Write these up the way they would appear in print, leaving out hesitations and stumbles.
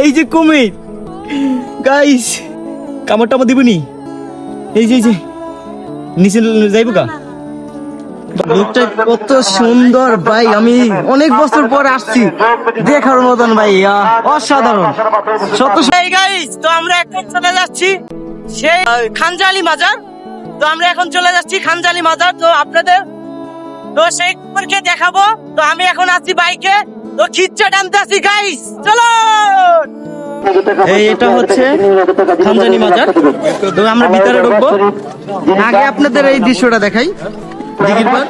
এই যে কুমির গাইস, কামড়টা আমার দিবনি। এই যে নিচে যাইবো কা। লোকটা কত সুন্দর ভাই, আমি অনেক বছর পর আসছি, দেখার মতন ভাই, অসাধারণ সত্য। গাইস, তো আমরা এখন চলে যাচ্ছি সেই খানজালি মাজার। তো আমরা এখন চলে যাচ্ছি খানজালি মাজার, তো আপনাদের তো সেই কুকুরকে দেখাবো। তো আমি এখন আছি বাইকে, তো খিচ্চা টানতে আছি গাইস, চলো। এই এটা হচ্ছে খানজানি মাজার, তো আমরা ভিতরে ঢুকবো। আগে আপনাদের এই দৃশ্যটা দেখাই দিঘির পার।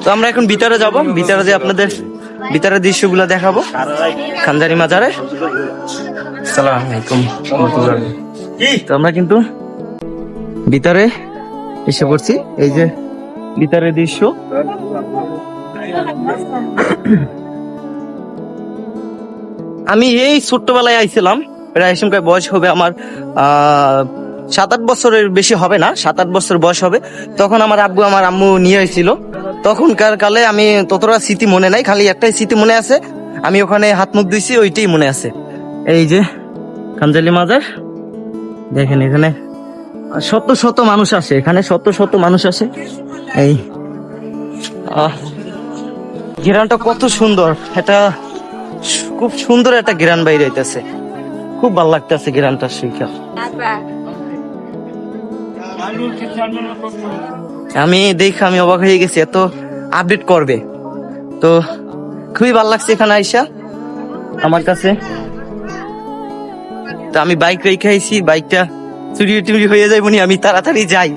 তো আমরা এখন ভিতরে যাব, ভিতরে যে আপনাদের ভিতরের দৃশ্যগুলো দেখাবো খানজানি মাজারে। আসসালামু আলাইকুম। তো আমরা কিন্তু ভিতরে এসে পড়ছি, এই যে ভিতরের দৃশ্য। আমি এই ছোট্টবেলায় আইছিলাম, প্রায় এসমকার বয়স হবে আমার 7-8 বছরের বেশি হবে না, 7-8 বছর বয়স হবে। তখন আমার আব্বু আমার আম্মু নিয়ে হয়েছিল। তখনকার কালে আমি ততটা স্মৃতি মনে নাই, খালি একটাই স্মৃতি মনে আছে, আমি ওখানে হাত মুখ দিয়েছি, ওইটাই মনে আছে। এই যে খানজালি মাজার দেখেন, এখানে শত শত মানুষ আসে, এখানে শত শত মানুষ আসে। এই গ্রামটা কত সুন্দর, এটা খুব সুন্দর একটা গ্রাম বাইরে হইতেছে, খুব ভালো লাগতেছে গ্রামটা শিখা। আমি আমি অবাক হয়ে গেছি, এত আপডেট করবে। তো খুবই ভালো লাগছে এখানে আইসা আমার কাছে। তো আমি বাইক রেখে আইছি, বাইকটা চুরি টুরি হয়ে যাইব নি, আমি তাড়াতাড়ি যাই,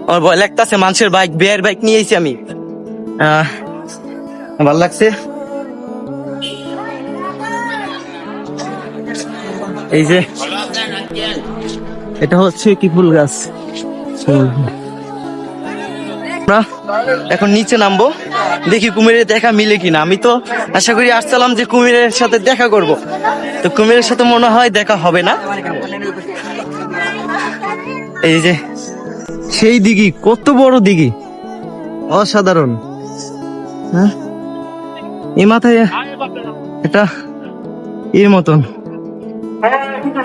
আমার ভয় লাগতেছে। মানুষের বাইক, বেয়ের বাইক নিয়ে আইছি আমি। ভালো লাগছে। এই যে এটা হচ্ছে কি ফুল গাছ। আমরা এখন নিচে নামবো, দেখি কুমিরের দেখা মিলে কিনা। আমি তো আশা করি আসছিলাম যে কুমিরের সাথে দেখা করব, তো কুমিরের সাথে মনে হয় দেখা হবে না। এই যে সেই দিঘি, কত বড় দিঘি, অসাধারণ। হ্যাঁ, এই মাথায় এটা এর মতন।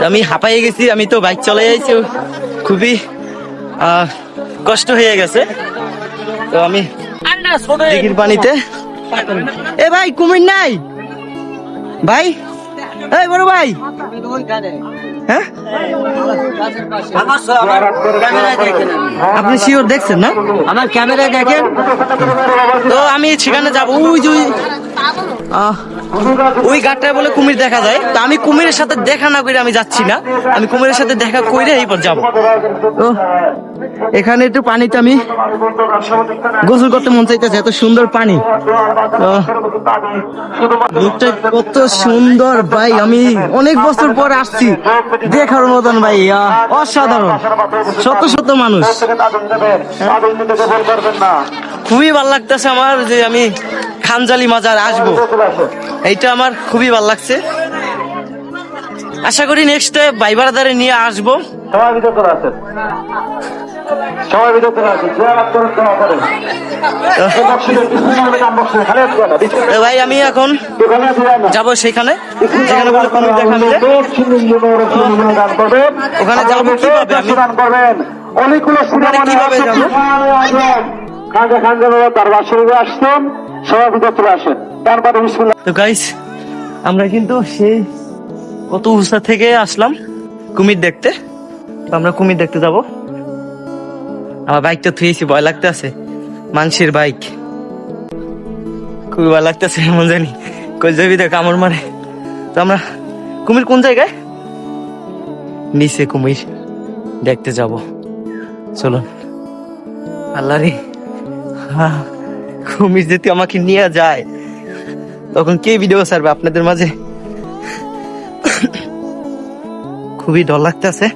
আমি হাঁপাইয়ে গেছি, আমি তো বাইক চলে যাইছি, খুবই কষ্ট হয়ে গেছে। তো আমি দিঘির পানিতে। এ ভাই, কুমির নাই ভাই? এই বড় ভাই, হ্যাঁ আপনি শিওর দেখছেন না? আমার ক্যামেরায় দেখেন। তো আমি সেখানে যাবো, ওই গাছটায় বলে কুমির দেখা যায়। তো আমি কুমিরের সাথে দেখা না করে আমি যাচ্ছি না, আমি কুমিরের সাথে দেখা করে এইবার যাবো। তো এখানে একটু পানিতে আমি গোসল করতে মন চাইতেছে, এত সুন্দর পানি। লোকটা কত সুন্দর ভাই, আমি অনেক বছর পর আসছি, দেখার মতন ভাই, অসাধারণ শত শত মানুষ। খুবই ভালো লাগতেছে আমার যে আমি খানজালি মাজার আসবো, এইটা আমার খুবই ভালো লাগছে। আশা করি নেক্সট ভাই বারাদারে নিয়ে আসবো। ভাই আমি এখন যাবো সেখানে, যেখানে বলে কুমির দেখা মিলে, ওখানে যাবো কিভাবে, আমি কিভাবে যাবো? তো গাইস, আমরা কিন্তু সেই কত উঁচা থেকে আসলাম কুমির দেখতে। তো আমরা কুমির দেখতে যাব। আমার বাইকটা থুয়েছি, ভয় লাগতেছে, মানুষের বাইক, খুবই ভয় লাগতেছে, এমন জানি কই যাবি দেখ কামড় মারে। তো আমরা কুমির কোন জায়গায়? নিচে কুমির দেখতে যাব, চলো। আল্লাহ রে, কুমির যদি আমাকে নিয়ে যায় তখন কে ভিডিও ছাড়বে আপনাদের মাঝে? খুবই ডর লাগতেছে।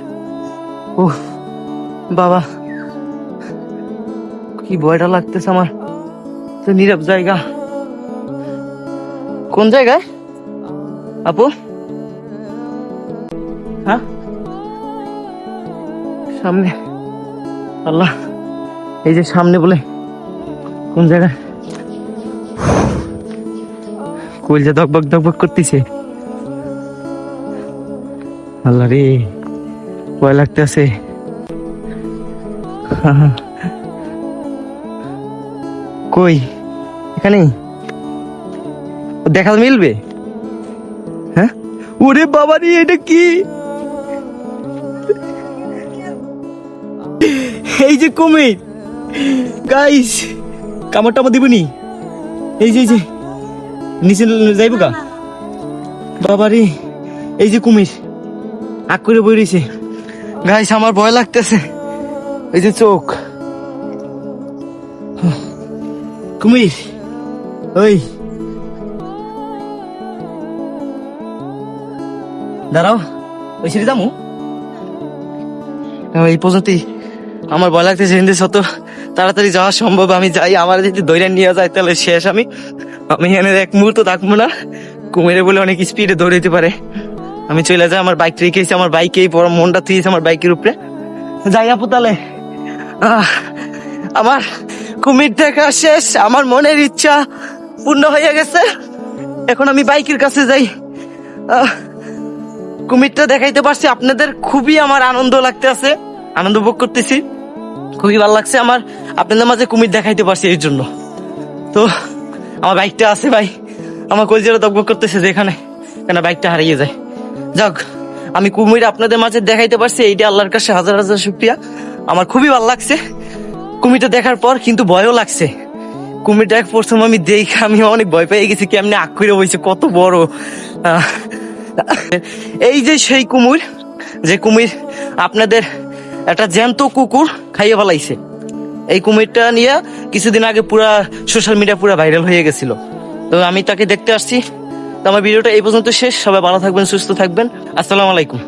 ও বাবা, কি ভয়টা লাগতেছে আমার। তো নীরব জায়গা, কোন জায়গায় আপু? হ্যাঁ, সামনে। আল্লাহ, এই যে সামনে বলে কোন জায়গায়? কইলজা দগবগ দগবগ করতেছে। আল্লাহ রে, ভয় লাগতেছে। কই এখানে দেখা মিলবে? হ্যাঁ, ওরে বাবা রে, এটা কি? এই যে কুমির গাইস, কামড় টামড় দিবনি? এই যে নিচে যাইব গা। বাবা রে, এই যে কুমির আগ করে বই রয়েছে গাইস, আমার ভয় লাগতেছে। এই যে চোখ কুমির, ওই দাঁড়াও, ওই সিঁড়ি দামু। এই পর্যন্তই আমার ভয় লাগতেছে। হিন্দি শত তাড়াতাড়ি যাওয়া সম্ভব, আমি যাই। আমার যদি দৌড়ে নিয়ে যায় তাহলে শেষ। আমি এখানে এক মুহূর্ত থাকবো না। কুমিরে বলে অনেক স্পিডে দৌড়াইতে পারে। আমি চলে যাই, আমার বাইক রেখেছি, আমার বাইকেই বড় মনটা থুয়েছে আমার বাইকের উপরে। যাই আপু তাহলে। আমার কুমির দেখা শেষ, আমার মনের ইচ্ছা পূর্ণ হয়ে গেছে। এখন আমি বাইকের কাছে যাই। কুমিরটা দেখাইতে পারছি আপনাদের, খুবই আমার আনন্দ লাগতে আছে, আনন্দ ভোগ করতেছি, খুবই ভালো লাগছে আমার আপনাদের মাঝে কুমির দেখাইতে পারছি এই জন্য। তো আমার বাইকটা আছে ভাই, আমার কলজেরা দগবগ করতেছে যে এখানে কেন বাইকটা হারিয়ে যায়। যাক, আমি কুমির আপনাদের মাঝে দেখাইতে পারছি, এইটা আল্লাহর কাছে হাজার হাজার শুকরিয়া। আমার খুবই ভালো লাগছে কুমিরটা দেখার পর, কিন্তু ভয়ও লাগছে। কুমিরটা এক প্রথম আমি দেখে আমি অনেক ভয় পেয়ে গেছি, কেমনি আগ করে বইছে, কত বড়। এই যে সেই কুমির, যে কুমির আপনাদের একটা জ্যান্ত কুকুর খাইয়ে ফেলাইছে। এই কুমিরটা নিয়ে কিছুদিন আগে পুরা সোশ্যাল মিডিয়া পুরা ভাইরাল হয়ে গেছিল। তো আমি তাকে দেখতে আসছি। তো আমার ভিডিওটা এই পর্যন্ত শেষ। সবাই ভালো থাকবেন, সুস্থ থাকবেন। আসসালামু আলাইকুম।